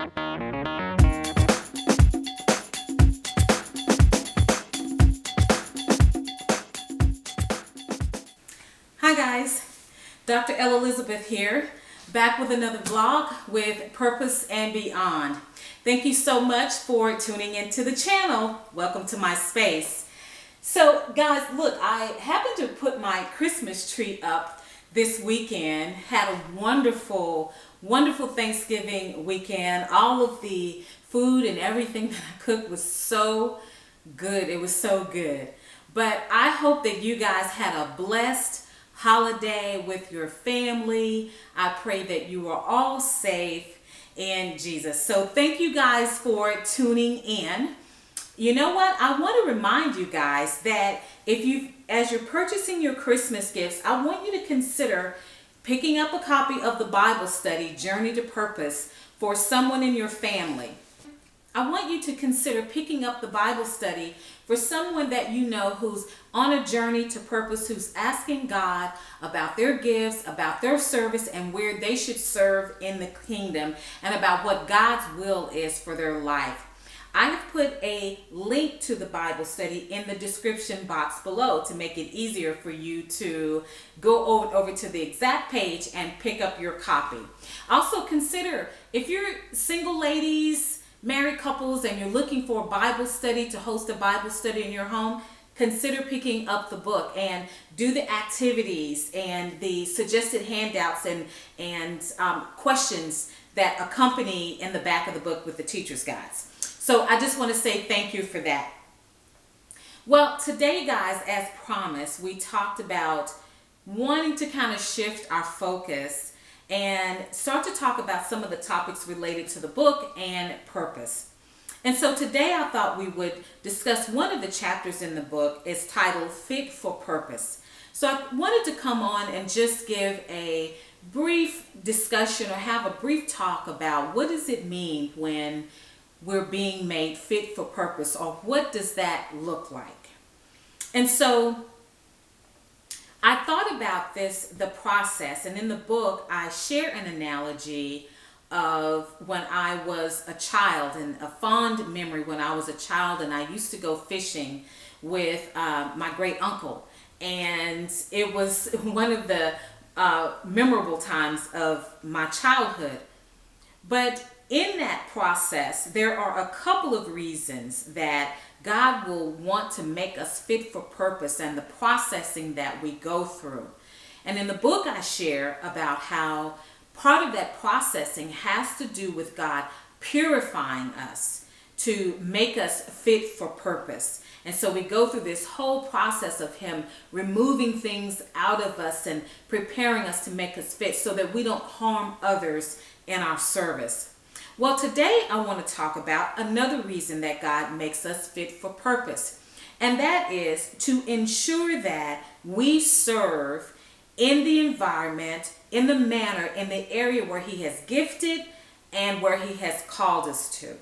Hi guys, Dr. L. Elizabeth here, back with another vlog with Purpose and Beyond. Thank you so much for tuning into the channel. Welcome to my space. So guys, look, I happened to put my Christmas tree up this weekend. Had a wonderful Thanksgiving weekend. All of the food and everything that I cooked was so good. It was so good. But I hope that you guys had a blessed holiday with your family. I pray that you are all safe in Jesus. So thank you guys for tuning in. You know what? I want to remind you guys that as you're purchasing your Christmas gifts, I want you to consider picking up a copy of the Bible study, Journey to Purpose, for someone in your family. I want you to consider picking up the Bible study for someone that you know who's on a journey to purpose, who's asking God about their gifts, about their service, and where they should serve in the kingdom, and about what God's will is for their life. I have put a link to the Bible study in the description box below to make it easier for you to go over to the exact page and pick up your copy. Also consider, if you're single ladies, married couples, and you're looking for a Bible study, to host a Bible study in your home, consider picking up the book and do the activities and the suggested handouts and questions that accompany in the back of the book with the teacher's guides. So I just want to say thank you for that. Well, today, guys, as promised, we talked about wanting to kind of shift our focus and start to talk about some of the topics related to the book and purpose. And so today I thought we would discuss one of the chapters in the book. Is titled Fit for Purpose. So I wanted to come on and just give a brief discussion or have a brief talk about what does it mean when we're being made fit for purpose, or what does that look like? And so I thought about the process, and in the book I share an analogy of when I was a child, and a fond memory when I was a child, and I used to go fishing with my great uncle, and it was one of the memorable times of my childhood. But in that process, there are a couple of reasons that God will want to make us fit for purpose, and the processing that we go through. And in the book I share about how part of that processing has to do with God purifying us to make us fit for purpose. And so we go through this whole process of Him removing things out of us and preparing us to make us fit so that we don't harm others in our service. Well, today I want to talk about another reason that God makes us fit for purpose, and that is to ensure that we serve in the environment, in the manner, in the area where He has gifted and where He has called us to.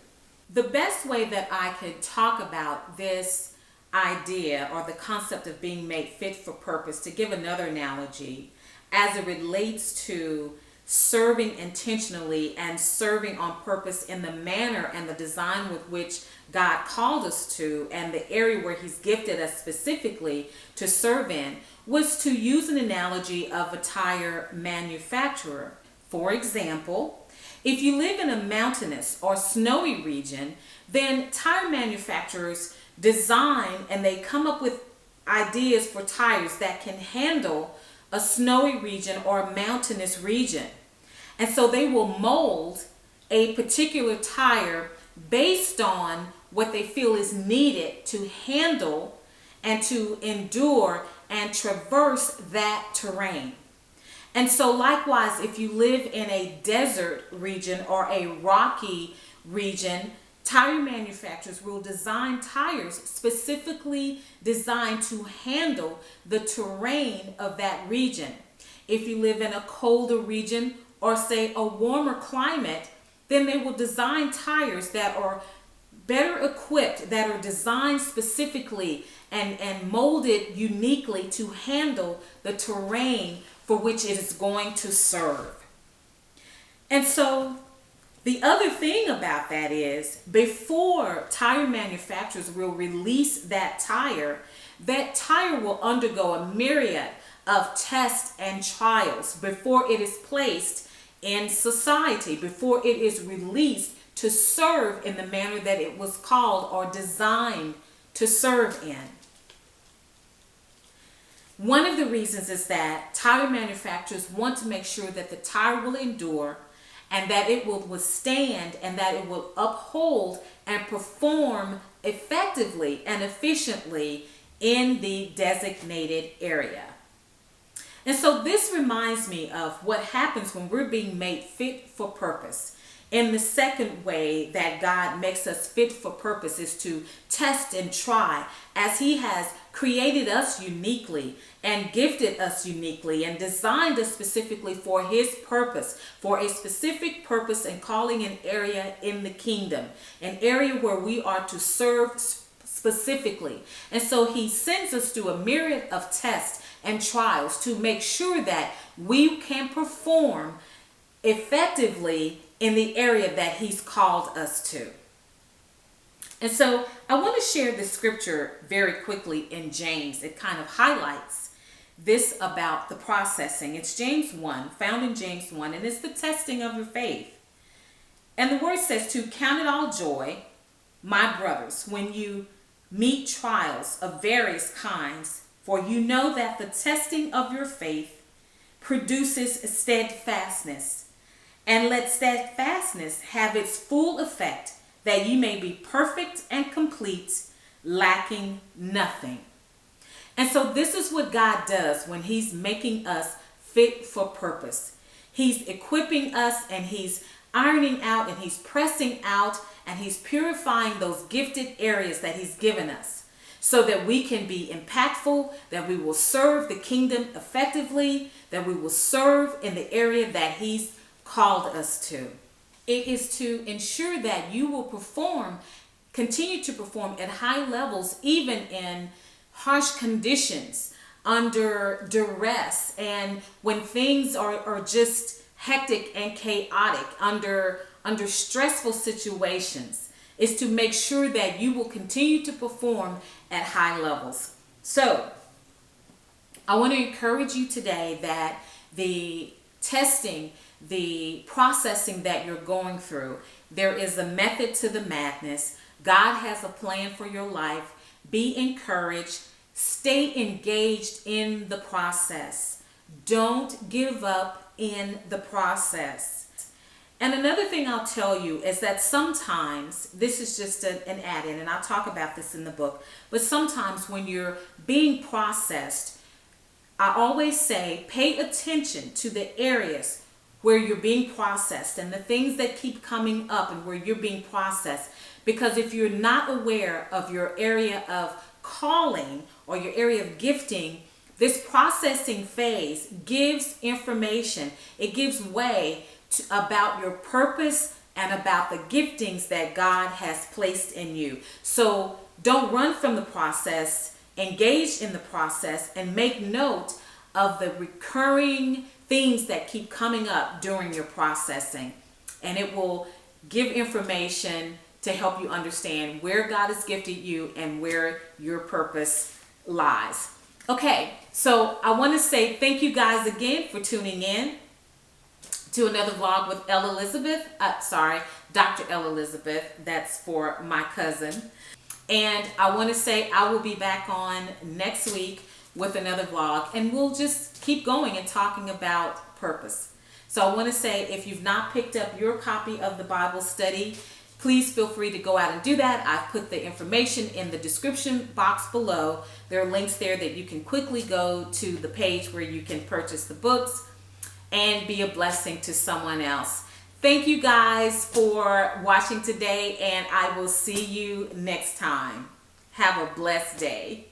The best way that I could talk about this idea or the concept of being made fit for purpose, to give another analogy as it relates to serving intentionally and serving on purpose in the manner and the design with which God called us to, and the area where He's gifted us specifically to serve in, was to use an analogy of a tire manufacturer. For example, if you live in a mountainous or snowy region, then tire manufacturers design and they come up with ideas for tires that can handle a snowy region or a mountainous region. And so they will mold a particular tire based on what they feel is needed to handle and to endure and traverse that terrain. And so likewise, if you live in a desert region or a rocky region, tire manufacturers will design tires specifically designed to handle the terrain of that region. If you live in a colder region or say a warmer climate, then they will design tires that are better equipped, that are designed specifically and molded uniquely to handle the terrain for which it is going to serve. And so The other thing about that is before tire manufacturers will release that tire will undergo a myriad of tests and trials before it is placed in society, before it is released to serve in the manner that it was called or designed to serve in. One of the reasons is that tire manufacturers want to make sure that the tire will endure and that it will withstand and that it will uphold and perform effectively and efficiently in the designated area. And so this reminds me of what happens when we're being made fit for purpose. And the second way that God makes us fit for purpose is to test and try, as He has created us uniquely and gifted us uniquely and designed us specifically for His purpose, for a specific purpose and calling an area in the kingdom, an area where we are to serve specifically. And so He sends us through a myriad of tests and trials to make sure that we can perform effectively in the area that He's called us to. And so I want to share this scripture very quickly in James. It kind of highlights this about the processing. It's James 1, found in James 1, and it's the testing of your faith. And the word says to count it all joy, my brothers, when you meet trials of various kinds, for you know that the testing of your faith produces steadfastness. And let steadfastness have its full effect, that you may be perfect and complete, lacking nothing. And so this is what God does when He's making us fit for purpose. He's equipping us and He's ironing out and He's pressing out and He's purifying those gifted areas that He's given us so that we can be impactful, that we will serve the kingdom effectively, that we will serve in the area that He's called us to. It is to ensure that you will continue to perform at high levels, even in harsh conditions, under duress, and when things are just hectic and chaotic, under stressful situations, is to make sure that you will continue to perform at high levels. So, I want to encourage you today that the testing, the processing that you're going through, there is a method to the madness. God has a plan for your life. Be encouraged. Stay engaged in the process. Don't give up in the process. And another thing I'll tell you is that sometimes, this is just an add-in, and I'll talk about this in the book, but sometimes when you're being processed, I always say pay attention to the areas where you're being processed and the things that keep coming up and where you're being processed. Because if you're not aware of your area of calling or your area of gifting, this processing phase gives information. It gives way about your purpose and about the giftings that God has placed in you. So don't run from the process. Engage in the process and make note of the recurring things that keep coming up during your processing, and it will give information to help you understand where God has gifted you and where your purpose lies. Okay, so I want to say thank you guys again for tuning in to another vlog with Dr. L. Elizabeth. That's for my cousin. And I want to say I will be back on next week with another vlog, and we'll just keep going and talking about purpose. So I want to say, if you've not picked up your copy of the Bible study, please feel free to go out and do that. I've put the information in the description box below. There are links there that you can quickly go to the page where you can purchase the books and be a blessing to someone else. Thank you guys for watching today, and I will see you next time. Have a blessed day.